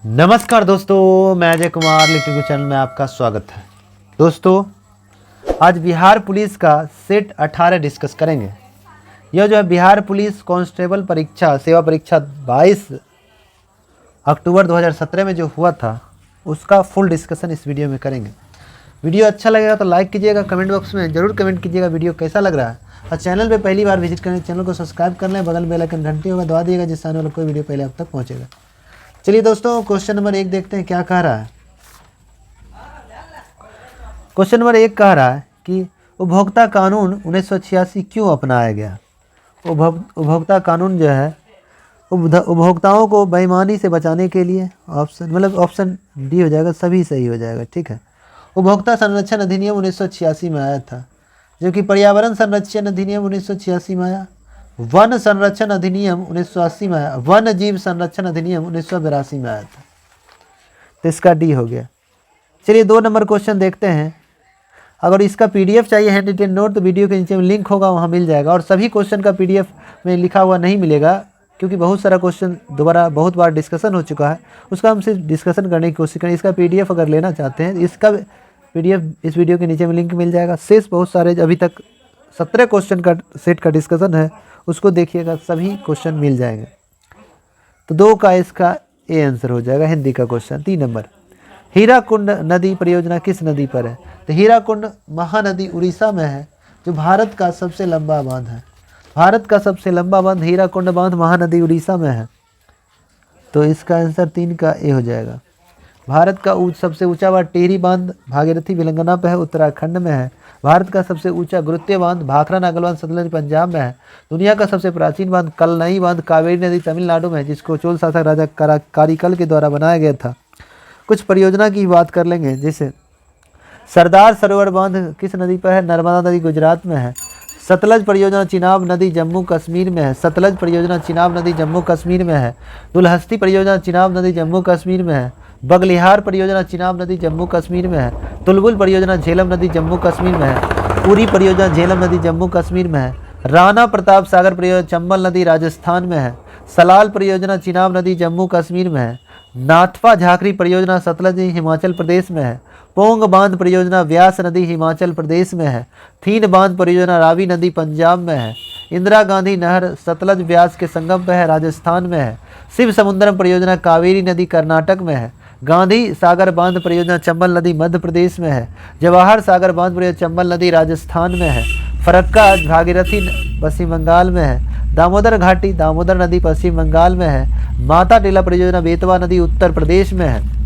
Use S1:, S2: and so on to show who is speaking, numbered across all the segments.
S1: नमस्कार दोस्तों, मैं अजय कुमार लिटिल चैनल में आपका स्वागत है। दोस्तों, आज बिहार पुलिस का सेट 18 डिस्कस करेंगे। यह जो है बिहार पुलिस कांस्टेबल परीक्षा सेवा परीक्षा 22 अक्टूबर 2017 में जो हुआ था उसका फुल डिस्कशन इस वीडियो में करेंगे। वीडियो अच्छा लगेगा तो लाइक कीजिएगा, कमेंट बॉक्स में ज़रूर कमेंट कीजिएगा वीडियो कैसा लग रहा है। और चैनल पे पहली बार विजिट करें, चैनल को सब्सक्राइब कर लें, बगल में बेल आइकन घंटी होगा दबा दिएगा जिससे आने वाला कोई वीडियो पहले आप तक पहुँचेगा। चलिए दोस्तों, क्वेश्चन नंबर 1 देखते हैं क्या कह रहा है। क्वेश्चन नंबर 1 कह रहा है कि उपभोक्ता कानून 1986 क्यों अपनाया गया। उपभोक्ता कानून जो है उपभोक्ताओं को बेईमानी से बचाने के लिए, ऑप्शन डी हो जाएगा, सभी सही हो जाएगा। ठीक है, उपभोक्ता संरक्षण अधिनियम 1986 में आया था, जो कि पर्यावरण संरक्षण अधिनियम 1986 में आया, वन संरक्षण अधिनियम 1980 में आया, वन जीव संरक्षण अधिनियम 1982 में आया था। तो इसका डी हो गया। चलिए 2 नंबर क्वेश्चन देखते हैं। अगर इसका पीडीएफ चाहिए हैंड रिटेन नोट तो वीडियो के नीचे में लिंक होगा, वहाँ मिल जाएगा। और सभी क्वेश्चन का पीडीएफ में लिखा हुआ नहीं मिलेगा, क्योंकि बहुत सारा क्वेश्चन दोबारा बहुत बार डिस्कशन हो चुका है, उसका हम सिर्फ डिस्कशन करने की कोशिश करें। इसका पीडीएफ अगर लेना चाहते हैं, इसका पीडीएफ इस वीडियो के नीचे में लिंक मिल जाएगा। शेष बहुत सारे अभी तक 17 क्वेश्चन का सेट का डिस्कशन है, उसको देखिएगा, सभी क्वेश्चन मिल जाएंगे। तो 2 का इसका ए आंसर हो जाएगा, हिंदी का क्वेश्चन। 3 नंबर, हीराकुंड नदी परियोजना किस नदी पर है। तो हीराकुंड महानदी उड़ीसा में है, जो भारत का सबसे लंबा बांध है। भारत का सबसे लंबा बांध हीराकुंड बांध महानदी उड़ीसा में है। तो इसका आंसर 3 का ए हो जाएगा। भारत का सबसे ऊंचा बांध टिहरी बांध भागीरथी तेलंगाना पे है, उत्तराखंड में है। भारत का सबसे ऊंचा गुरुत्य बांध भाखरा नागल बांध सतलज पंजाब में है। दुनिया का सबसे प्राचीन बांध कलनई बांध कावेरी नदी तमिलनाडु में है, जिसको चोल शासक राजा कारिकल के द्वारा बनाया गया था। कुछ परियोजना की बात कर लेंगे, जैसे सरदार सरोवर बांध किस नदी पर है, नर्मदा नदी गुजरात में है। सतलज परियोजना चिनाब नदी जम्मू कश्मीर में है। सतलज परियोजना चिनाब नदी जम्मू कश्मीर में है। दुलहस्ती परियोजना चिनाब नदी जम्मू कश्मीर में है। बगलिहार परियोजना चिनाब नदी जम्मू कश्मीर में है। तुलबुल परियोजना झेलम नदी जम्मू कश्मीर में है। पूरी परियोजना झेलम नदी जम्मू कश्मीर में है। राणा प्रताप सागर परियोजना चंबल नदी राजस्थान में है। सलाल परियोजना चिनाब नदी जम्मू कश्मीर में है। नाथपा झाकरी परियोजना सतलज हिमाचल प्रदेश में है। पोंग बांध परियोजना व्यास नदी हिमाचल प्रदेश में है। थीन बांध परियोजना रावी नदी पंजाब में है। इंदिरा गांधी नहर सतलज व्यास के संगम पर है, राजस्थान में है। शिव समुद्रम परियोजना कावेरी नदी कर्नाटक में है। गांधी सागर बांध परियोजना चंबल नदी मध्य प्रदेश में है। जवाहर सागर बांध परियोजना चंबल नदी राजस्थान में है। फरक्का भागीरथी पश्चिम बंगाल में है। दामोदर घाटी दामोदर नदी पश्चिम बंगाल में है। माता टीला परियोजना बेतवा नदी उत्तर प्रदेश में है।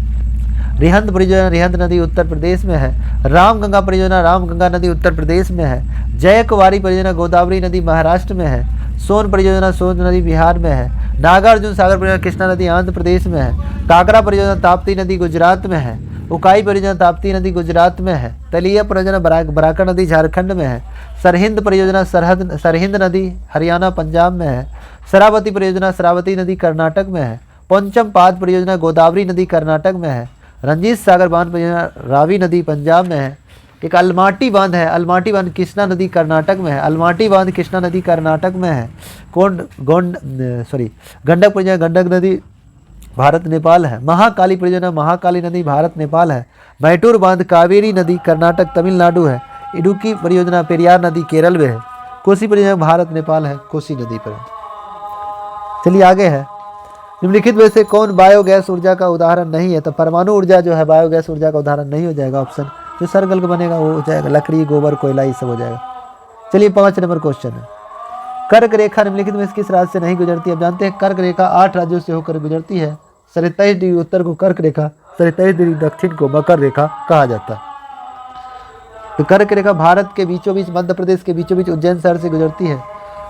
S1: रिहंद परियोजना रिहंद नदी उत्तर प्रदेश में है। रामगंगा परियोजना रामगंगा नदी उत्तर प्रदेश में है। जयकुमारी परियोजना गोदावरी नदी महाराष्ट्र में है। सोन परियोजना सोन नदी बिहार में है। नागार्जुन सागर परियोजना कृष्णा नदी आंध्र प्रदेश में है। काकरा परियोजना ताप्ती नदी गुजरात में है। उकाई परियोजना ताप्ती नदी गुजरात में है। तलिया परियोजना बराका नदी झारखंड में है। सरहिंद परियोजना सरहिंद नदी हरियाणा पंजाब में है। शरावती परियोजना शरावती नदी कर्नाटक में है। पंचम पाद परियोजना गोदावरी नदी कर्नाटक में है। रंजीत सागर बांध परियोजना रावी नदी पंजाब में है। एक अलमाटी बांध है, अलमाटी बांध कृष्णा नदी कर्नाटक में है। अलमाटी बांध कृष्णा नदी कर्नाटक में है। गंडक परियोजना गंडक नदी भारत नेपाल है। महाकाली परियोजना महाकाली नदी भारत नेपाल है। मैटूर बांध कावेरी नदी कर्नाटक तमिलनाडु है। इडुक्की परियोजना पेरियार नदी केरल में है। कोसी परियोजना भारत नेपाल है, कोसी नदी पर है। चलिए आगे है, निम्नलिखित में से कौन बायोगैस ऊर्जा का उदाहरण नहीं है। तो परमाणु ऊर्जा जो है बायोगैस ऊर्जा का उदाहरण नहीं हो जाएगा। ऑप्शन जो सर्कल का बनेगा वो हो जाएगा, लकड़ी गोबर कोयला ये सब हो जाएगा। चलिए 5 नंबर क्वेश्चन है, कर्क रेखा निम्नलिखित में किस राज्य से नहीं गुजरती। अब जानते हैं कर्क रेखा 8 राज्यों से होकर गुजरती है। 27 डिग्री उत्तर को कर्क रेखा, 27 डिग्री दक्षिण को मकर रेखा कहा जाता है। तो कर्क रेखा भारत के बीचों बीच मध्य प्रदेश के बीचों बीच उज्जैन शहर से गुजरती है,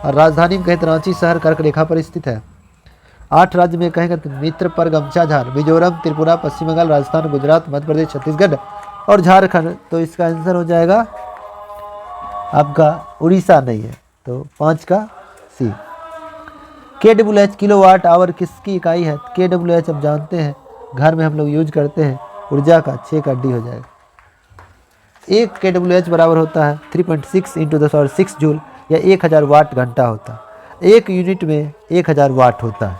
S1: और राजधानी में कहें तो रांची शहर कर्क रेखा पर स्थित है। 8 राज्य में कहेंगे तो मित्र पर गमछाझार, मिजोरम त्रिपुरा पश्चिम बंगाल राजस्थान गुजरात मध्य प्रदेश छत्तीसगढ़ और झारखंड। तो इसका आंसर हो जाएगा आपका उड़ीसा नहीं है, तो 5 का सी। KWH किलोवाट आवर किसकी इकाई है। KWH अब जानते हैं, घर में हम लोग यूज करते हैं ऊर्जा का, 6 का डी हो जाएगा। 1 KWH बराबर होता है 3.6 × 10⁶ जूल या 1000 वाट घंटा होता है। 1 यूनिट में 1000 वाट होता है।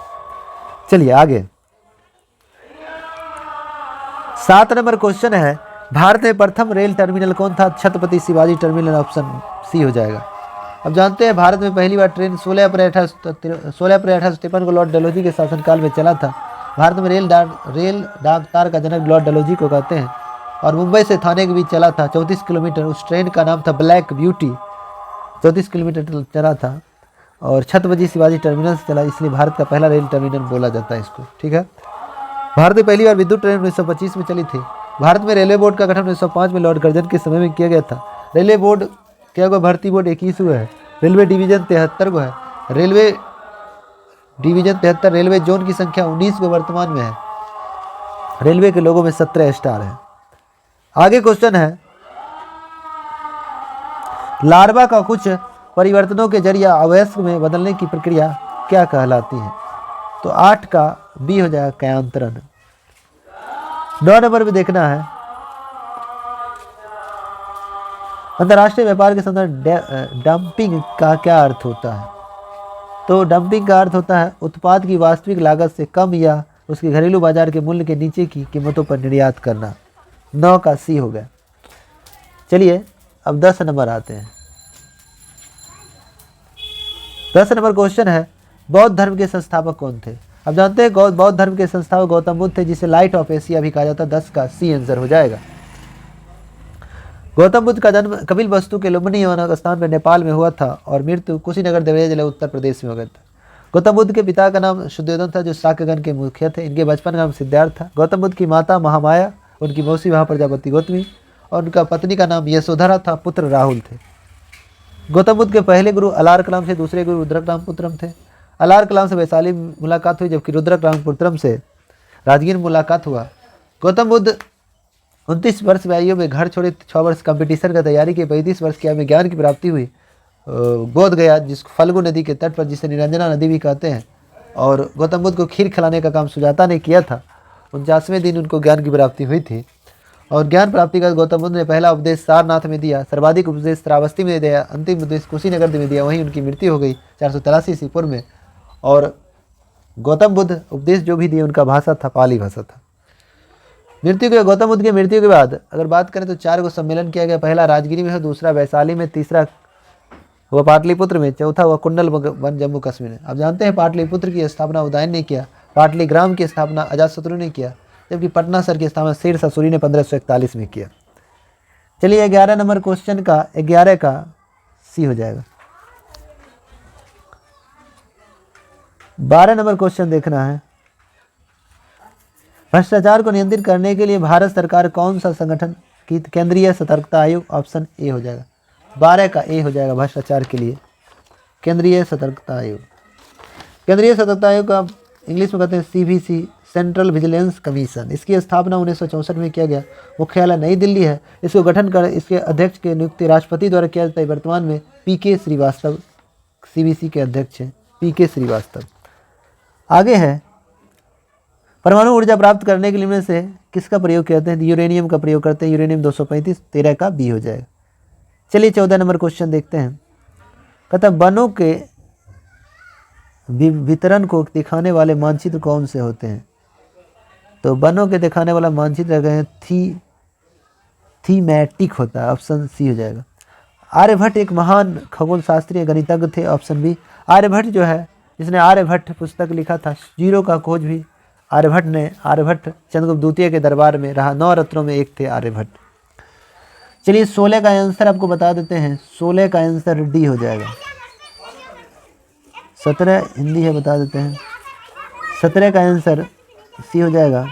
S1: चलिए आगे, 7 नंबर क्वेश्चन है, भारत में प्रथम रेल टर्मिनल कौन था? Chhatrapati Shivaji terminal, option C हो जाएगा। अब जानते हैं भारत में पहली बार ट्रेन 16 अप्रैल 1853 को लॉर्ड डलहौजी के शासनकाल में चला था। भारत में रेल डाक तार का जनक लॉर्ड डलहौजी को कहते हैं। और मुंबई से थाने के बीच चला था 34 किलोमीटर। उस ट्रेन का नाम था ब्लैक ब्यूटी। 34 किलोमीटर चला था और छत्रपति शिवाजी टर्मिनल से चला, इसलिए भारत का पहला रेल टर्मिनल बोला जाता है इसको। ठीक है। भारत में पहली बार विद्युत ट्रेन 1925 में चली थी। भारत में रेलवे बोर्ड का गठन 1905 में लॉर्ड कर्जन के समय में किया गया था। रेलवे बोर्ड क्या हुआ? भर्ती बोर्ड 21 हुआ है। रेलवे डिवीजन 73 को है। Railway division 73। रेलवे जोन की संख्या 19 को वर्तमान में है। रेलवे के लोगों में 17 स्टार है। आगे क्वेश्चन है, लार्वा का कुछ परिवर्तनों के जरिए अवयस्क में बदलने की प्रक्रिया क्या कहलाती है? तो 8 का बी हो जाएगा, कयांतरण। 9 नंबर में देखना है, अंतर्राष्ट्रीय व्यापार के संदर्भ डंपिंग का क्या अर्थ होता है? तो डंपिंग का अर्थ होता है उत्पाद की वास्तविक लागत से कम या उसके घरेलू बाजार के मूल्य के नीचे की कीमतों पर निर्यात करना। 9 का सी हो गया। चलिए अब 10 नंबर आते हैं। 10 नंबर क्वेश्चन है, बौद्ध धर्म के संस्थापक कौन थे? अब जानते हैं बौद्ध धर्म के संस्थापक गौतम बुद्ध थे, जिसे लाइट ऑफ एशिया भी कहा जाता है। 10 का सी आंसर हो जाएगा। गौतम बुद्ध का जन्म कपिलवस्तु के लुम्बिनी नामक स्थान पर नेपाल में हुआ था और मृत्यु कुशीनगर देवरिया जिले उत्तर प्रदेश में हो गया था। गौतम बुद्ध के पिता का नाम शुद्धोधन था, जो शाक्यगण के मुखिया थे। इनके बचपन का नाम सिद्धार्थ था। गौतम बुद्ध की माता महामाया, उनकी मौसी महाप्रजापति गौतमी और उनका पत्नी का नाम यशोधरा था। पुत्र राहुल थे। गौतम बुद्ध के पहले गुरु अलार कलाम से, दूसरे गुरु रुद्रक पुत्रम थे। अलार कलाम से वैशाली मुलाकात हुई, जबकि रुद्रक पुत्रम से राजगीर मुलाकात हुआ। गौतम बुद्ध 29 वर्ष की आयु में घर छोड़े। 6 वर्ष कंपटीशन का तैयारी की। 35 वर्ष की आयु में ज्ञान की प्राप्ति हुई। बोध गया, जिसको फल्गु नदी के तट पर, जिसे निरंजना नदी भी कहते हैं, और गौतम बुद्ध को खीर खिलाने का काम सुजाता ने किया था। 49वें दिन उनको ज्ञान की प्राप्ति हुई थी। और ज्ञान प्राप्ति का गौतम बुद्ध ने पहला उपदेश सारनाथ में दिया, सर्वाधिक उपदेश श्रावस्ती में दिया, अंतिम उपदेश कुशीनगर में दिया। वहीं उनकी मृत्यु हो गई 483 ईस्वी पूर्व में। और गौतम बुद्ध उपदेश जो भी दिए उनका भाषा था पाली भाषा था। गौतम बुद्ध की मृत्यु के बाद अगर बात करें तो 4 को सम्मेलन किया गया। पहला राजगिरी में है, दूसरा वैशाली में, तीसरा हुआ पाटलिपुत्र में, चौथा हुआ कुंडल वन जम्मू कश्मीर में। आप जानते हैं पाटलिपुत्र की स्थापना उदयन ने किया, पाटलिग्राम की स्थापना अजातशत्रु ने किया, जबकि पटना शहर की स्थापना शेरशाह सूरी ने 1541 में किया। चलिए 11 नंबर क्वेश्चन का 11 का सी हो जाएगा। 12 नंबर क्वेश्चन देखना है, भ्रष्टाचार को नियंत्रित करने के लिए भारत सरकार कौन सा संगठन की? केंद्रीय सतर्कता आयोग, ऑप्शन ए हो जाएगा। 12 का ए हो जाएगा भ्रष्टाचार के लिए, केंद्रीय सतर्कता आयोग। केंद्रीय सतर्कता आयोग का इंग्लिश में कहते हैं CVC, सेंट्रल विजिलेंस कमीशन। इसकी स्थापना 1964 में किया गया। मुख्यालय नई दिल्ली है। इसको गठन कर इसके अध्यक्ष की नियुक्ति राष्ट्रपति द्वारा किया जाता है। वर्तमान में PK श्रीवास्तव CVC के अध्यक्ष हैं, PK श्रीवास्तव। आगे है, परमाणु ऊर्जा प्राप्त करने के लिए इनमें से किसका प्रयोग करते हैं? यूरेनियम का प्रयोग करते हैं। यूरेनियम 235, 13 का बी हो जाएगा। चलिए 14 नंबर क्वेश्चन देखते हैं। कहता है वनों के वितरण को दिखाने वाले मानचित्र कौन से होते हैं? तो वनों के दिखाने वाला मानचित्र है थीमैटिक होता है, ऑप्शन सी हो जाएगा। आर्यभट्ट एक महान खगोल शास्त्री गणितज्ञ थे, ऑप्शन बी। आर्यभट्ट जो है, जिसने आर्यभट्ट पुस्तक लिखा था, जीरो का खोज भी आर्यभट्ट चंद्रगुप्त द्वितीय के दरबार में रहा। 9 रत्नों में एक थे आर्यभट्ट। चलिए 16 का आंसर आपको बता देते हैं। 16 का आंसर डी हो जाएगा। 17 हिंदी है, बता देते हैं। 17 का आंसर सी हो जाएगा।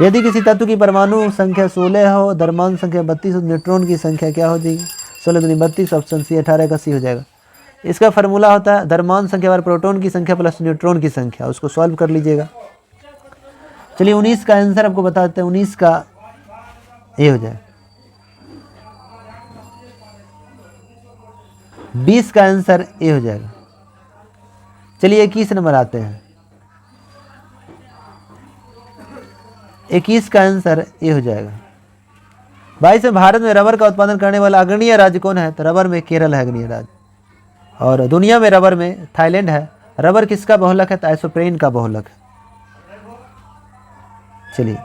S1: यदि किसी तत्व की परमाणु संख्या 16 हो, द्रव्यमान संख्या 32 हो, न्यूट्रॉन की संख्या क्या हो जाएगी? 16 दूनी 32, ऑप्शन सी। 18 का सी हो जाएगा। इसका फार्मूला होता है द्रव्यमान संख्या बार प्रोटॉन की संख्या प्लस न्यूट्रॉन की संख्या। उसको सॉल्व कर लीजिएगा। चलिए 19 का आंसर आपको बता देते हैं। 19 का ए हो जाए। 20 का आंसर ए हो जाएगा। चलिए 21 नंबर आते हैं। 21 का आंसर ए हो जाएगा। 22 में भारत में रबर का उत्पादन करने वाला अग्रणीय राज्य कौन है? तो रबर में केरल है अग्रणीय राज्य। और दुनिया में रबर में थाईलैंड है। रबर किसका बहुलक है? तो आइसोप्रेन का बहुलक है। चलिए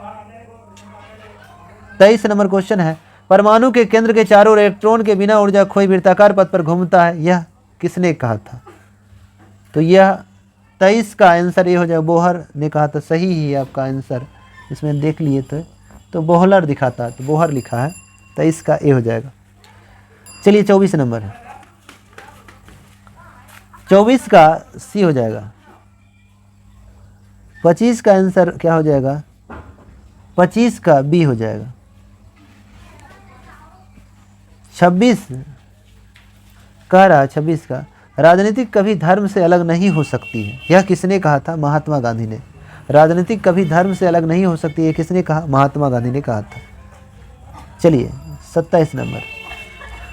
S1: 23 नंबर क्वेश्चन है, परमाणु के केंद्र के चारों ओर इलेक्ट्रॉन के बिना ऊर्जा खोए वृत्ताकार पथ पर घूमता है, यह किसने कहा था? तो यह 23 का आंसर ये हो जाएगा, बोहर ने कहा था। सही ही आपका आंसर, इसमें देख लिए तो बोहलर दिखाता, तो बोहर लिखा है, 23 का ए हो जाएगा। चलिए 24 नंबर है, 24 का सी हो जाएगा। 25 का आंसर क्या हो जाएगा? 25 का बी हो जाएगा। 26 कह रहा है, 26 का राजनीतिक कभी धर्म से अलग नहीं हो सकती है, यह किसने कहा था? महात्मा गांधी ने। राजनीतिक कभी धर्म से अलग नहीं हो सकती है, किसने कहा? महात्मा गांधी ने कहा था। चलिए 27 नंबर,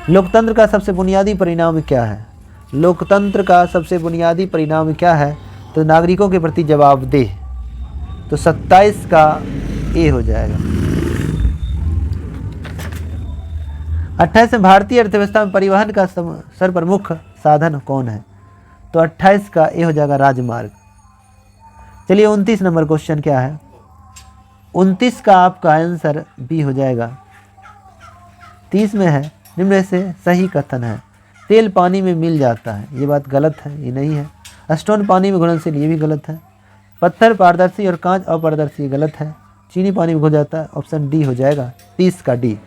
S1: लोकतंत्र का सबसे बुनियादी परिणाम क्या है? लोकतंत्र का सबसे बुनियादी परिणाम क्या है? तो नागरिकों के प्रति जवाबदेह, तो 27 का ए हो जाएगा। 28 में भारतीय अर्थव्यवस्था में परिवहन का सर्वप्रमुख साधन कौन है? तो 28 का ए हो जाएगा, राजमार्ग। चलिए 29 नंबर क्वेश्चन क्या है? 29 का आपका आंसर बी हो जाएगा। 30 में है, निम्न से सही कथन है। तेल पानी में मिल जाता है, ये बात गलत है, ये नहीं है। स्टोन पानी में घुलनशील, ये भी गलत है। पत्थर पारदर्शी और कांच अपारदर्शी, गलत है। चीनी पानी में घुल जाता है, ऑप्शन डी हो जाएगा, 30 का डी।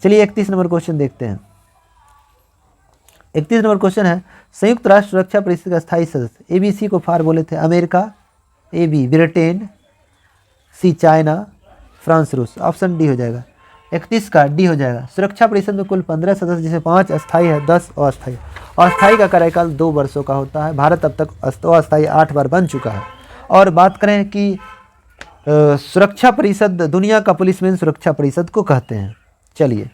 S1: चलिए 31 नंबर क्वेश्चन देखते हैं। 31 नंबर क्वेश्चन है, संयुक्त राष्ट्र सुरक्षा परिषद का स्थायी सदस्य, ए बी सी को फार बोले थे, America, A B Britain, C China, France, रूस, ऑप्शन डी हो जाएगा। 31 का डी हो जाएगा। सुरक्षा परिषद में कुल 15 सदस्य, जिसमें 5 अस्थायी है, 10 अस्थायी। अस्थायी का कार्यकाल 2 वर्षों का होता है। भारत अब तक अस्थायी 8 बार बन चुका है। और बात करें कि सुरक्षा परिषद, दुनिया का पुलिसमैन सुरक्षा परिषद को कहते हैं। चलिए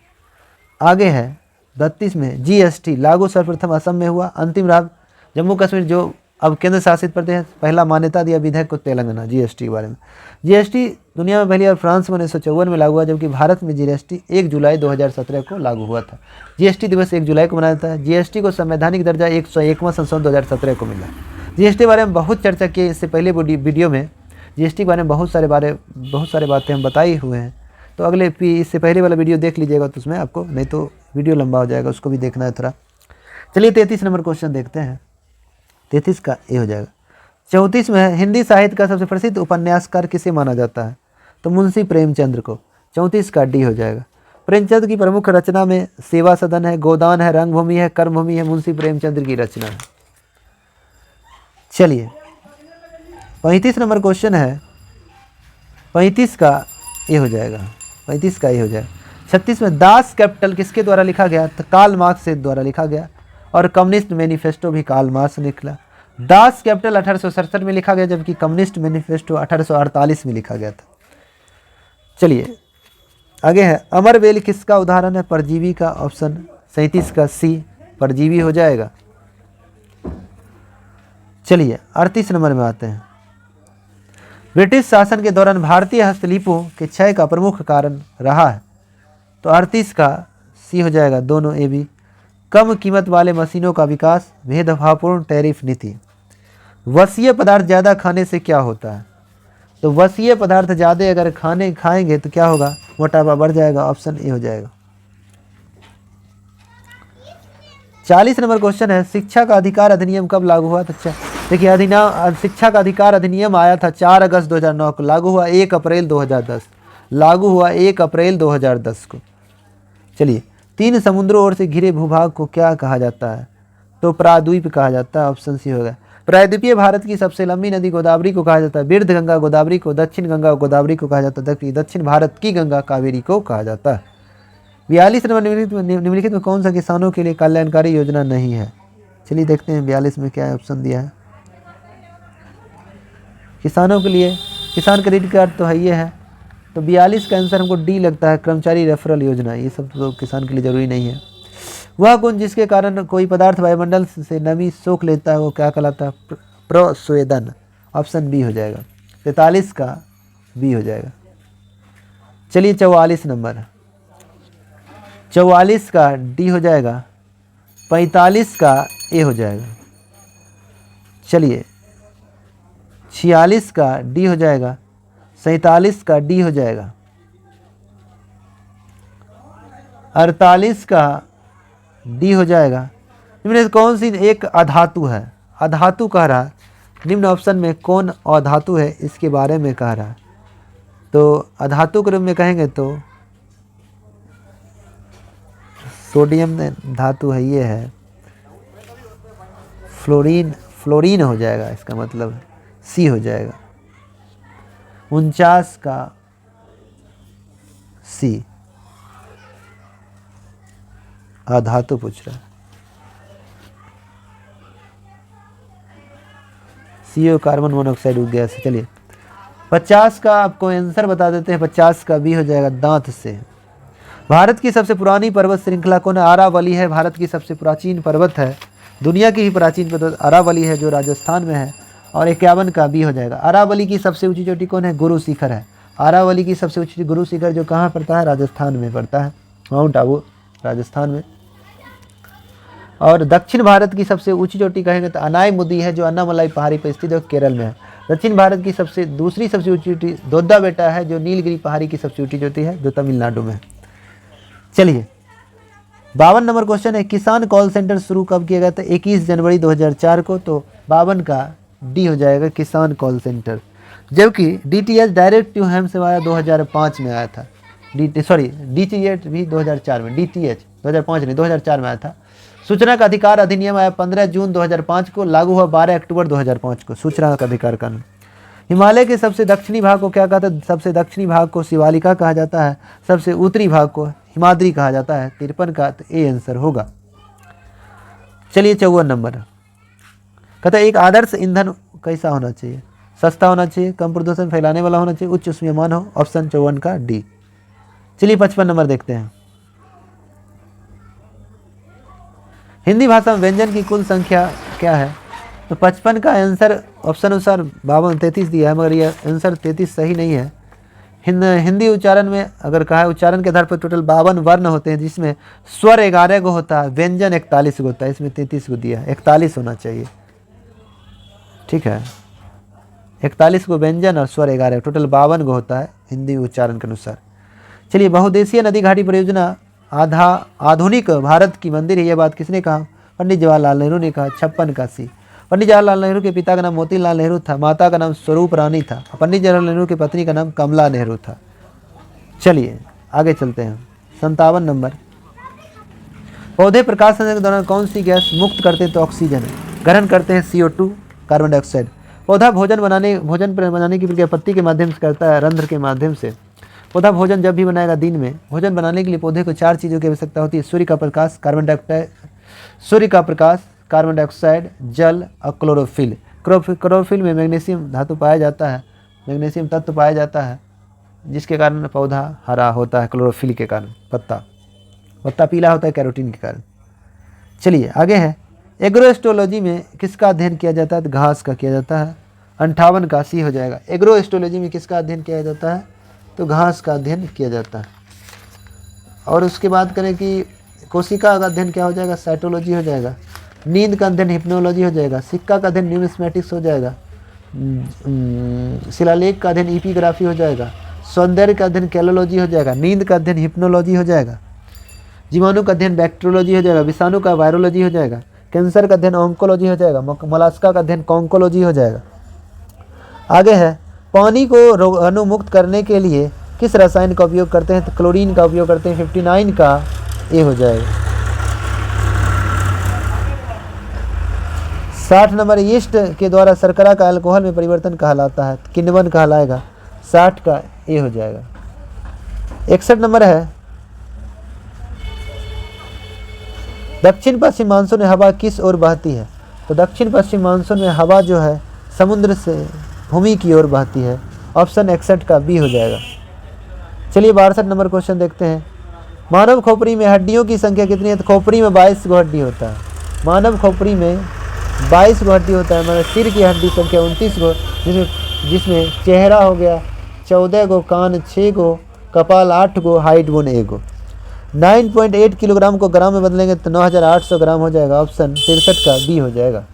S1: आगे है 32 में, जीएसटी लागू सर्वप्रथम असम में हुआ। अंतिम राज्य जम्मू कश्मीर, जो अब केंद्र शासित प्रदेश, पहला मान्यता दिया विधेयक को तेलंगाना। जीएसटी के बारे में, जीएसटी दुनिया में पहली और फ्रांस में 1954 में लागू हुआ, जबकि भारत में जीएसटी 1 जुलाई 2017 को लागू हुआ था। जीएसटी दिवस 1 जुलाई को मनाया जाता है। जीएसटी को संवैधानिक दर्जा 101वां संशोधन 2017 को मिला। जीएसटी के बारे में बहुत चर्चा की, इससे पहले वीडियो में जीएसटी के बारे में बहुत सारे बातें हम बताए हुए हैं। तो अगले इससे पहले वाला वीडियो देख लीजिएगा, तो उसमें आपको, नहीं तो वीडियो लंबा हो जाएगा, उसको भी देखना है थोड़ा। चलिए 33 नंबर क्वेश्चन देखते हैं। 33 का ए हो जाएगा। 34 में है, हिंदी साहित्य का सबसे प्रसिद्ध उपन्यासकार किसे माना जाता है? तो मुंशी प्रेमचंद्र को। 34 का डी हो जाएगा। प्रेमचंद की प्रमुख रचना में सेवा सदन है, गोदान है, रंगभूमि है, कर्मभूमि है, मुंशी प्रेमचंद्र की रचना है। चलिए 35 नंबर क्वेश्चन है, 35 का ए हो जाएगा। 35 का ए हो जाएगा। 36 में, दास कैपिटल किसके द्वारा लिखा गया? तो कार्ल मार्क्स के द्वारा लिखा गया। और कम्युनिस्ट मैनिफेस्टो भी कार्ल मार्क्स ने लिखा। दास कैपिटल 1867 में लिखा गया, जबकि कम्युनिस्ट मैनिफेस्टो 1848 में लिखा गया था। चलिए आगे है, अमरबेल किसका उदाहरण है? परजीवी का, ऑप्शन 37 का सी परजीवी हो जाएगा। चलिए 38 नंबर में आते हैं। ब्रिटिश शासन के दौरान भारतीय हस्तलिपियों के क्षय का प्रमुख कारण रहा है। तो 38 का सी हो जाएगा, दोनों ए बी। कम कीमत वाले मशीनों का विकास, भेदभावपूर्ण टैरिफ नीति। वसीय पदार्थ ज़्यादा खाने से क्या होता है? तो वसीय पदार्थ ज़्यादा अगर खाएंगे तो क्या होगा? मोटापा बढ़ जाएगा, ऑप्शन ए हो जाएगा। 40 नंबर क्वेश्चन है, शिक्षा का अधिकार अधिनियम कब लागू हुआ? तो देखिए, शिक्षा का अधिकार अधिनियम आया था 4 अगस्त 2009 को, लागू हुआ 1 अप्रैल 2010, लागू हुआ 1 अप्रैल 2010 को। चलिए, 3 समुद्रों ओर से घिरे भूभाग को क्या कहा जाता है? तो प्राद्वीप कहा जाता है, ऑप्शन सी होगा। प्रायद्वीपीय भारत की सबसे लंबी नदी गोदावरी को कहा जाता है। वृद्ध गंगा गोदावरी को, दक्षिण गंगा गोदावरी को कहा जाता है, जबकि दक्षिण भारत की गंगा कावेरी को कहा जाता है। 42 नंबर, निम्नलिखित में कौन सा किसानों के लिए कल्याणकारी योजना नहीं है? चलिए देखते हैं 42 में क्या ऑप्शन दिया है किसानों के लिए। किसान क्रेडिट कार्ड तो है, ये है। तो 42 का आंसर हमको डी लगता है, कर्मचारी रेफरल योजना। ये सब तो किसान के लिए जरूरी नहीं है। वह गुण जिसके कारण कोई पदार्थ वायुमंडल से नमी सोख लेता है, वो क्या कहलाता है? प्रस्वेदन, ऑप्शन बी हो जाएगा। 43 का बी हो जाएगा। चलिए 44 नंबर, 44 का डी हो जाएगा। 45 का ए हो जाएगा। चलिए 46 का डी हो जाएगा। 47 का डी हो जाएगा। 48 का डी हो जाएगा। निम्न में कौन सी एक अधातु है? अधातु कह रहा है, निम्न ऑप्शन में कौन अधातु है इसके बारे में कह रहा है। तो अधातु के रूप में कहेंगे तो सोडियम धातु है, ये है फ्लोरीन। फ्लोरीन हो जाएगा, इसका मतलब सी हो जाएगा। 49 का सी अधातु पूछ रहा है। CO कार्बन मोनोऑक्साइड उग गया से। चलिए 50 का आपको आंसर बता देते हैं। 50 का बी हो जाएगा दांत से। भारत की सबसे पुरानी पर्वत श्रृंखला कौन है? अरावली है, भारत की सबसे प्राचीन पर्वत है। दुनिया की ही प्राचीन पर्वत अरावली है जो राजस्थान में है। और 51 का बी हो जाएगा। अरावली की सबसे ऊंची चोटी कौन है? गुरु शिखर है। अरावली की सबसे ऊंची गुरु शिखर जो कहाँ पड़ता है? राजस्थान में पड़ता है, माउंट आबू राजस्थान में। और दक्षिण भारत की सबसे ऊंची चोटी कहेंगे तो अनायमुदी है जो अन्नामलाई पहाड़ी पर स्थित है, केरल में है। दक्षिण भारत की दूसरी सबसे ऊंची चोटी दोद्दा बेटा है जो नीलगिरी पहाड़ी की सबसे ऊंची चोटी है जो तमिलनाडु में है। चलिए 52 नंबर क्वेश्चन है, किसान कॉल सेंटर शुरू कब किया गया था? 21 जनवरी 2004 को। तो 52 का डी हो जाएगा किसान कॉल सेंटर। जबकि DTH डायरेक्ट टू होम सेवा 2005 में आया था। DTH भी 2004 में, DTH 2005 नहीं 2004 में आया था। सूचना का अधिकार अधिनियम आया 15 जून 2005 को, लागू हुआ 12 अक्टूबर 2005 को। सूचना का अधिकार कानून। हिमालय के सबसे दक्षिणी भाग को क्या कहता है? सबसे दक्षिणी भाग को शिवालिका कहा जाता है, सबसे उत्तरी भाग को हिमाद्री कहा जाता है। 53 का तो ए आंसर होगा। चलिए 54 नंबर कहता है एक आदर्श ईंधन कैसा होना चाहिए? सस्ता होना चाहिए, कम प्रदूषण फैलाने वाला होना चाहिए, उच्च उष्मीयमान हो। ऑप्शन 54 का डी। चलिए 55 नंबर देखते हैं। हिंदी भाषा में व्यंजन की कुल संख्या क्या है? तो 55 का आंसर ऑप्शन अनुसार 52 33 दिया है, मगर यह आंसर 33 सही नहीं है। हिंदी उच्चारण में अगर कहा है, उच्चारण के आधार पर टोटल 52 वर्ण होते हैं, जिसमें स्वर 11 को होता है, व्यंजन 41 को होता है। इसमें 33 को दिया है, 41 होना चाहिए। ठीक है, 41 को व्यंजन और स्वर 11, टोटल 52 को होता है हिंदी उच्चारण के अनुसार। चलिए बहुउद्देशीय नदी घाटी परियोजना आधुनिक भारत की मंदिर है, यह बात किसने कहा? पंडित जवाहरलाल नेहरू ने कहा। 56 का सी। पंडित जवाहरलाल नेहरू के पिता का नाम मोतीलाल नेहरू था, माता का नाम स्वरूप रानी था। पंडित जवाहरलाल नेहरू की पत्नी का नाम कमला नेहरू था। चलिए आगे चलते हैं। 57 नंबर, पौधे प्रकाश संश्लेषण के दौरान कौन सी गैस मुक्त करते हैं? तो ऑक्सीजन ग्रहण करते हैं, CO2 कार्बन डाइऑक्साइड। पौधा भोजन बनाने की प्रक्रिया पत्ती के माध्यम से करता है, रंध्र के माध्यम से। पौधा भोजन जब भी बनाएगा दिन में, भोजन बनाने के लिए पौधे को 4 चीज़ों की आवश्यकता होती है: सूर्य का प्रकाश, कार्बन डाइऑक्साइड, जल और क्लोरोफिल। क्लोरोफिल में मैग्नीशियम धातु पाया जाता है, मैग्नीशियम तत्व पाया जाता है, जिसके कारण पौधा हरा होता है। क्लोरोफिल के कारण पत्ता पीला होता है कैरोटीन के कारण। चलिए आगे है, एग्रोएस्ट्रोलॉजी में किसका अध्ययन किया जाता है? तो घास का किया जाता है। 58 का सी हो जाएगा। एग्रोएस्ट्रोलॉजी में किसका अध्ययन किया जाता है? तो घास का अध्ययन किया जाता है। और उसके बाद करें कि कोशिका का अध्ययन क्या हो जाएगा? साइटोलॉजी हो जाएगा। नींद का अध्ययन हिप्नोलॉजी हो जाएगा। सिक्का का अध्ययन न्यूमिस्मेटिक्स हो जाएगा। शिलालेख का अध्ययन एपिग्राफी हो जाएगा। सौंदर्य का अध्ययन कैलोलॉजी हो जाएगा। नींद का अध्ययन हिप्नोलॉजी हो जाएगा। जीवाणु का अध्ययन बैक्टीरियोलॉजी हो जाएगा। विषाणु का वायरोलॉजी हो जाएगा। कैंसर का अध्ययन ऑन्कोलॉजी हो जाएगा। मोलास्का का अध्ययन कॉन्कोलॉजी हो जाएगा। आगे है, पानी को रोगाणुमुक्त करने के लिए किस रसायन का उपयोग करते हैं? तो क्लोरीन का उपयोग करते हैं। 59 का ए हो जाएगा। 60 नंबर, यीस्ट के द्वारा शर्करा का अल्कोहल में परिवर्तन कहलाता है, किण्वन कहलाएगा। 60 का ए हो जाएगा। 61 नंबर है, दक्षिण पश्चिम मानसून में हवा किस ओर बहती है? तो दक्षिण पश्चिम मानसून में हवा जो है समुद्र से भूमि की ओर बहती है। ऑप्शन 61 का बी हो जाएगा। चलिए 62 नंबर क्वेश्चन देखते हैं। मानव खोपड़ी में हड्डियों की संख्या कितनी है? तो खोपड़ी में 22 गो हड्डी होता है। मानव खोपड़ी में 22 गो हड्डी होता है, मगर सिर की हड्डी संख्या 29 गो, जिसमें चेहरा हो गया 14 गो, कान 6 गो, कपाल 8 गो, हाइट बोन 1 गो। 9.8 किलोग्राम को ग्राम में बदलेंगे तो 9800 ग्राम हो जाएगा। ऑप्शन 63 का बी हो जाएगा।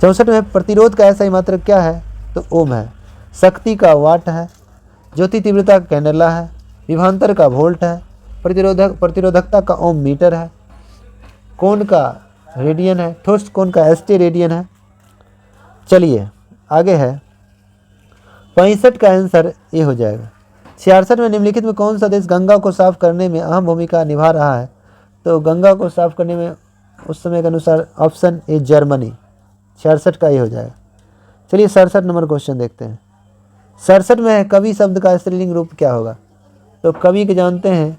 S1: 64 में प्रतिरोध का ऐसा ही मात्रक क्या है? तो ओम है। शक्ति का वाट है। ज्योति तीव्रता का कैंडेला है। विभवांतर का वोल्ट है। प्रतिरोधकता का ओम मीटर है, कोण का रेडियन है, ठोस कोण का एसटी रेडियन है। चलिए आगे है 65 का आंसर ये हो जाएगा। 66 में निम्नलिखित में कौन सा देश गंगा को साफ करने में अहम भूमिका निभा रहा है? तो गंगा को साफ करने में उस समय के अनुसार ऑप्शन ए जर्मनी। 66 का ये हो जाएगा। चलिए 67 नंबर क्वेश्चन देखते हैं। 67 में है कवि शब्द का स्त्रीलिंग रूप क्या होगा? तो कवि के जानते हैं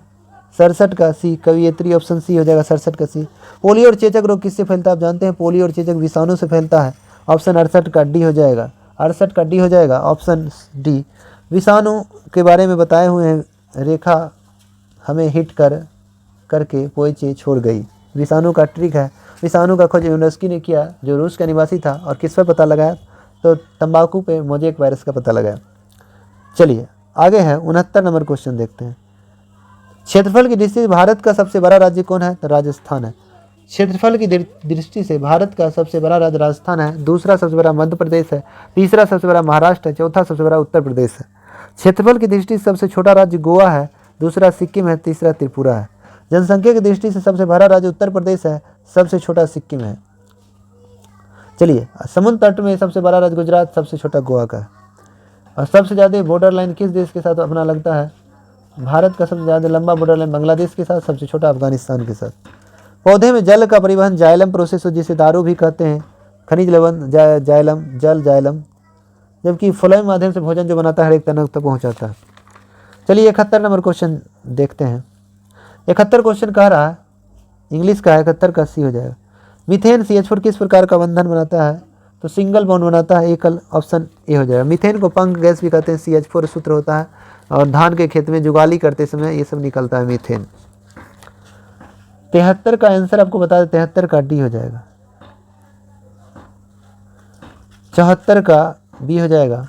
S1: 67 का सी, कवियत्री ऑप्शन सी हो जाएगा 67 का सी। पोलियो और चेचक रोग किससे फैलता है? आप जानते हैं पोलियो और चेचक विषाणु से फैलता है, ऑप्शन 68 का डी हो जाएगा। 68 का डी हो जाएगा, ऑप्शन डी। विषाणु के बारे में बताए हुए हैं, रेखा हमें हिट करके पोइचे छोड़ गई। विषाणु का ट्रिक है। विषाणु का खोज यूनेस्की ने किया, जो रूस का निवासी था, और किस पर पता लगाया? तो तंबाकू पे मोजेक वायरस का पता लगाया। चलिए आगे है 69 नंबर क्वेश्चन देखते हैं। क्षेत्रफल की दृष्टि से भारत का सबसे बड़ा राज्य कौन है? तो राजस्थान है। क्षेत्रफल की दृष्टि से भारत का सबसे बड़ा राज्य राजस्थान है, दूसरा सबसे बड़ा मध्य प्रदेश है, तीसरा सबसे बड़ा महाराष्ट्र है, चौथा सबसे बड़ा उत्तर प्रदेश है। क्षेत्रफल की दृष्टि से सबसे छोटा राज्य गोवा है, दूसरा सिक्किम है, तीसरा त्रिपुरा है। जनसंख्या की दृष्टि से सबसे बड़ा राज्य उत्तर प्रदेश है, सबसे छोटा सिक्किम है। चलिए समुद्र तट में सबसे बड़ा राज्य गुजरात, सबसे छोटा गोवा का है। और सबसे ज़्यादा बॉर्डर लाइन किस देश के साथ अपना लगता है? भारत का सबसे ज़्यादा लंबा बॉर्डर लाइन बांग्लादेश के साथ, सबसे छोटा अफगानिस्तान के साथ। पौधे में जल का परिवहन जाइलम प्रोसेस हो, जिसे दारू भी कहते हैं, खनिज लवण जाइलम, जल जाइलम, जबकि फ्लोएम माध्यम से भोजन जो बनाता है हर एक तनक तक पहुँचाता है। चलिए 71 नंबर क्वेश्चन देखते हैं। 71 क्वेश्चन कह रहा है, इंग्लिश का है, 71 का सी हो जाएगा। मीथेन CH4 किस प्रकार का बंधन बनाता है? तो सिंगल बॉन्ड बनाता है, एकल, ऑप्शन ए हो जाएगा। मीथेन को पंख गैस भी कहते हैं, CH4 सूत्र होता है, और धान के खेत में जुगाली करते समय ये सब निकलता है मीथेन। 73 का आंसर आपको बता दें, 73 का डी हो जाएगा। 74 का बी हो जाएगा।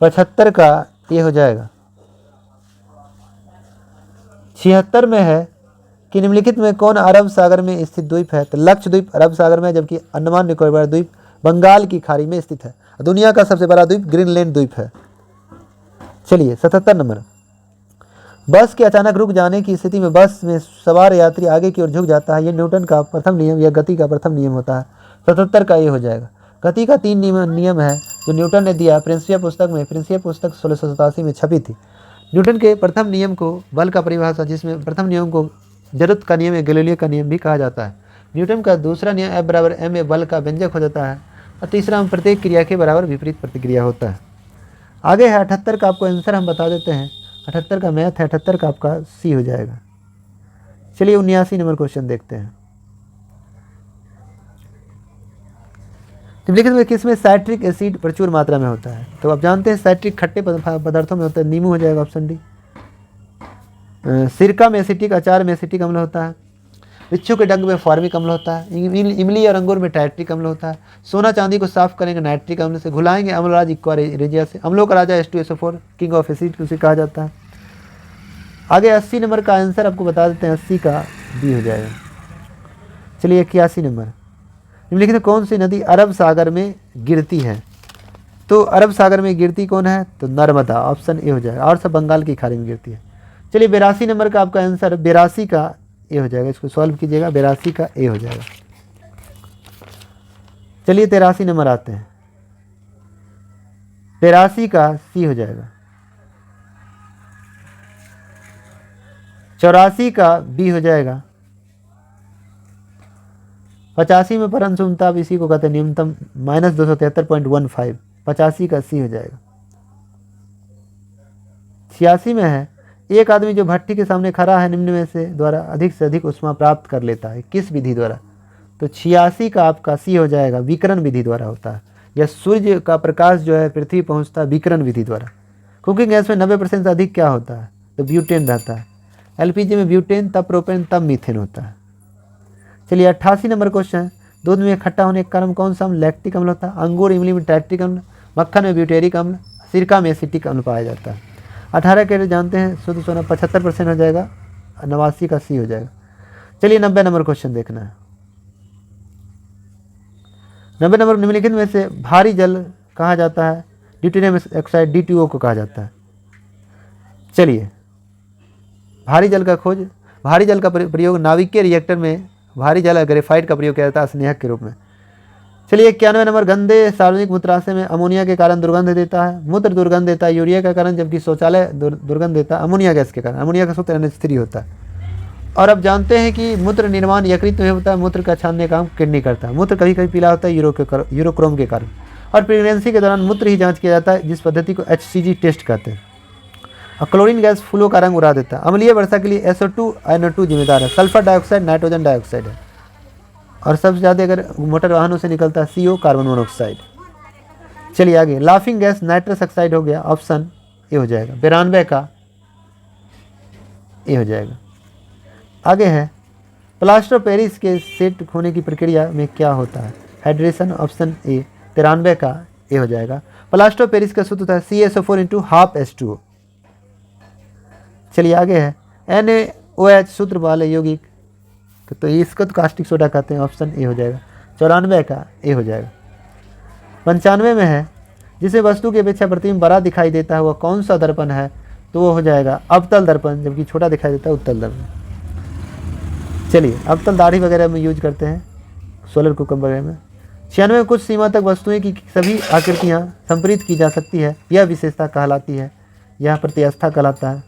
S1: 75 का ए हो जाएगा। 76 में है कि निम्नलिखित में कौन अरब सागर में स्थित द्वीप है? तो लक्षद्वीप अरब सागर में, जबकि अंडमान निकोबार द्वीप बंगाल की खाड़ी में स्थित है। दुनिया का सबसे बड़ा द्वीप ग्रीनलैंड द्वीप है। चलिए 77 नंबर। बस के अचानक रुक जाने की स्थिति में बस में सवार यात्री आगे की ओर झुक जाता है, यह न्यूटन का प्रथम नियम या गति का प्रथम नियम होता है। 77 का ये हो जाएगा। गति का 3 नियम है जो न्यूटन ने दिया प्रिंसिपिया पुस्तक में। प्रिंसिपिया पुस्तक 1687 में छपी थी। न्यूटन के प्रथम नियम को बल का परिभाषा, जिसमें प्रथम नियम को जरूरत का नियम या गैलीलियो का नियम भी कहा जाता है। न्यूटन का दूसरा नियम F बराबर ma बल का व्यंजक हो जाता है, और तीसरा में प्रत्येक क्रिया के बराबर विपरीत प्रतिक्रिया होता है। आगे है 78 का, आपको आंसर हम बता देते हैं। 78 का मैथ है, 78 का आपका सी हो जाएगा। चलिए 79 नंबर क्वेश्चन देखते हैं। निम्नलिखित में किसमें साइट्रिक एसिड प्रचुर मात्रा में होता है? तो आप जानते हैं साइट्रिक खट्टे पदार्थों में होता है, नींबू हो जाएगा, ऑप्शन डी। सिरका में एसिटिक, अचार में एसिटिक अम्ल होता है, बिच्छू के डंक में फॉर्मिक अम्ल होता है, इमली और अंगूर में टाइट्रिक अम्ल होता है, सोना चांदी को साफ करेंगे नाइट्रिक अम्ल से, घुलाएंगे अम्लराज इक्वा रेजिया से, अम्लों का राजा H2SO4 किंग ऑफ एसिड उसे कहा जाता है। आगे 80 नंबर का आंसर आपको बता देते हैं, 80 का बी हो जाएगा। चलिए 81 नंबर। निम्नलिखित में कौन सी नदी अरब सागर में गिरती है? तो अरब सागर में गिरती कौन है? तो नर्मदा, ऑप्शन ए हो जाएगा, और सब बंगाल की खाड़ी में गिरती है। चलिए 82 नंबर का आपका आंसर 82 का ए हो जाएगा, इसको सॉल्व कीजिएगा, 82 का ए हो जाएगा। चलिए 83 नंबर आते हैं, 83 का सी हो जाएगा। 84 का बी हो जाएगा। 85 में परंसुमता, इसी को कहते हैं न्यूनतम -273.15, 85 का सी हो जाएगा। 86 में है एक आदमी जो भट्टी के सामने खड़ा है निम्न में से द्वारा अधिक से अधिक ऊष्मा प्राप्त कर लेता है, किस विधि द्वारा? तो 86 का आपका सी हो जाएगा, विकिरण विधि द्वारा होता है। यह सूर्य का प्रकाश जो है पृथ्वी पहुंचता है विकिरण विधि द्वारा। कुकिंग गैस में 90% से अधिक क्या होता है? तो ब्यूटेन रहता है। LPG में ब्यूटेन, तब प्रोपेन, तब मीथेन होता है। चलिए 88 नंबर क्वेश्चन। दूध में खट्टा होने के कारण कौन सा अम्ल लैक्टिक अम्ल होता है? अंगूर इमली में टैक्टिक अम्ल, मक्खन में ब्यूटेरिक अम्ल, सिरका में एसिटिक अम्ल पाया जाता है। 18 के जानते हैं, शुद्ध सोना 75% हो जाएगा, 89 का सी हो जाएगा। चलिए 90 नंबर क्वेश्चन देखना है। 90 नंबर, निम्नलिखित में से भारी जल कहा जाता है? ड्यूटेरियम ऑक्साइड, D2O को कहा जाता है। चलिए भारी जल का प्रयोग नाभिकीय रिएक्टर में भारी जल ग्रेफाइट का प्रयोग किया जाता है स्नेहक के रूप में। चलिए 91 नंबर, गंदे सार्वजनिक मूत्राशय में अमोनिया के कारण दुर्गंध देता है। मूत्र दुर्गंध देता है यूरिया के कारण, जबकि शौचालय दुर्गंध देता है अमोनिया गैस के कारण। अमोनिया का सूत्र NH3 होता है। और अब जानते हैं कि मूत्र निर्माण यकृत में होता है, मूत्र का छानने का काम किडनी करता है। मूत्र कभी कभी पीला होता है यूरोक्रोम के कारण। और प्रेगनेंसी के दौरान मूत्र ही जांच किया जाता है, जिस पद्धति को HCG टेस्ट कहते हैं। और क्लोरीन गैस फूलों का रंग उड़ा देता है। अम्लीय वर्षा के लिए SO2 NO2 जिम्मेदार है। सल्फर डाइऑक्साइड नाइट्रोजन डाइऑक्साइड है। और सबसे ज़्यादा अगर मोटर वाहनों से निकलता है CO कार्बन मोनोऑक्साइड। चलिए आगे, लाफिंग गैस नाइट्रस ऑक्साइड हो गया, ऑप्शन ए हो जाएगा। 92 का ए हो जाएगा। आगे है, प्लास्टर ऑफ पेरिस के सेट होने की प्रक्रिया में क्या होता है? Hydration, option A. 93 का ए हो जाएगा। प्लास्टर ऑफ पेरिस का सूत्र होता है CaSO4 × 12H2O। चलिए आगे है, NaOH सूत्र वाले यौगिक, तो इसको तो कास्टिक सोडा कहते हैं, ऑप्शन ए हो जाएगा। 94 का ए हो जाएगा। 95 में है, जिसे वस्तु की अपेक्षा प्रतिबिंब बड़ा दिखाई देता है वह कौन सा दर्पण है? तो वो हो जाएगा अवतल दर्पण, जबकि छोटा दिखाई देता है उत्तल दर्पण। चलिए, अवतल दाढ़ी वगैरह में यूज करते हैं, सोलर कुकम वगैरह में। 96 में कुछ सीमा तक वस्तुएं की सभी आकृतियाँ संप्रेरित की जा सकती है, यह विशेषता कहलाती है, यह प्रत्यास्था कहलाता है,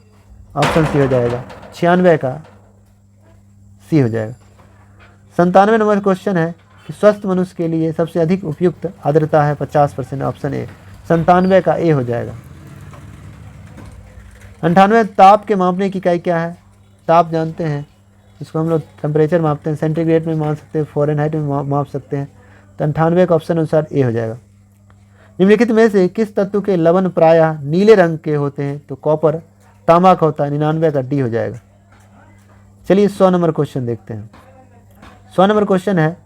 S1: ऑप्शन सी हो जाएगा। 96 का सी हो जाएगा। 97 नंबर क्वेश्चन है कि स्वस्थ मनुष्य के लिए सबसे अधिक उपयुक्त आर्द्रता है 50%, ऑप्शन ए। 97 का ए हो जाएगा। 98 ताप के मापने की इकाई क्या है? ताप जानते हैं, इसको हम लोग टेम्परेचर मापते हैं, सेंटीग्रेड में माप सकते हैं, फ़ारेनहाइट में माप सकते हैं। तो 98 का ऑप्शन अनुसार ए हो जाएगा। निम्नलिखित में से किस तत्व के लवण प्रायः नीले रंग के होते हैं? तो कॉपर, तांबा का होता है। 99 का डी हो जाएगा। चलिए 100 नंबर क्वेश्चन देखते हैं। 100 नंबर क्वेश्चन है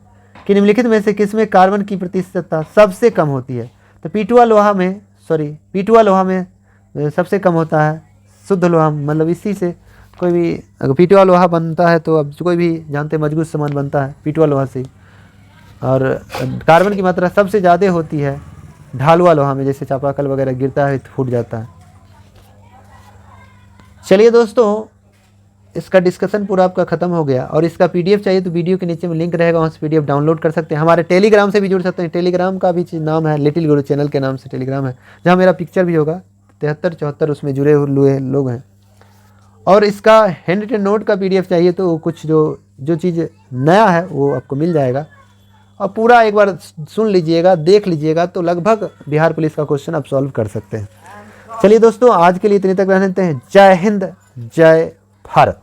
S1: कि निम्नलिखित में से किसमें कार्बन की प्रतिशतता सबसे कम होती है? तो पीटुआ लोहा में सबसे कम होता है शुद्ध लोहा, मतलब इसी से कोई भी अगर पीटुआ लोहा बनता है तो अब कोई भी जानते मजबूत सामान बनता है पीटुआ लोहा से। और कार्बन की मात्रा सबसे ज़्यादा होती है ढालुआ लोहा में, जैसे चापाकल वगैरह गिरता है तो फूट जाता है। चलिए दोस्तों, इसका डिस्कशन पूरा आपका खत्म हो गया। और इसका PDF चाहिए तो वीडियो के नीचे में लिंक रहेगा, वहाँ से PDF डाउनलोड कर सकते हैं। हमारे टेलीग्राम से भी जुड़ सकते हैं। टेलीग्राम का भी नाम है लिटिल गुरु चैनल के नाम से टेलीग्राम है, जहाँ मेरा पिक्चर भी होगा। 73-74 उसमें जुड़े हुए लोग हैं। और इसका हैंड रिटन नोट का PDF चाहिए तो कुछ जो चीज़ नया है वो आपको मिल जाएगा। और पूरा एक बार सुन लीजिएगा, देख लीजिएगा, तो लगभग बिहार पुलिस का क्वेश्चन आप सॉल्व कर सकते हैं। चलिए दोस्तों, आज के लिए इतने तक रहने देते हैं। जय हिंद, जय भारत।